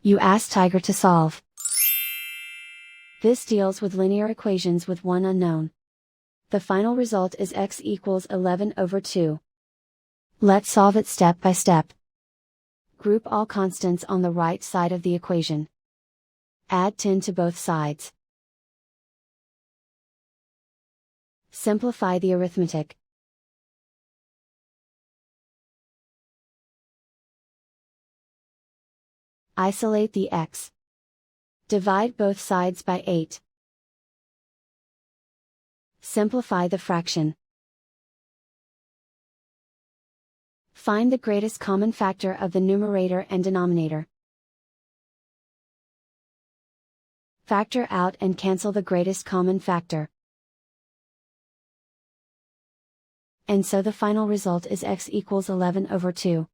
You ask Tiger to solve. This deals with linear equations with one unknown. The final result is x equals 11/2. Let's solve it step by step. Group all constants on the right side of the equation. Add 10 to both sides. Simplify the arithmetic. Isolate the x. Divide both sides by 8. Simplify the fraction. Find the greatest common factor of the numerator and denominator. Factor out and cancel the greatest common factor. And so the final result is x equals 11/2.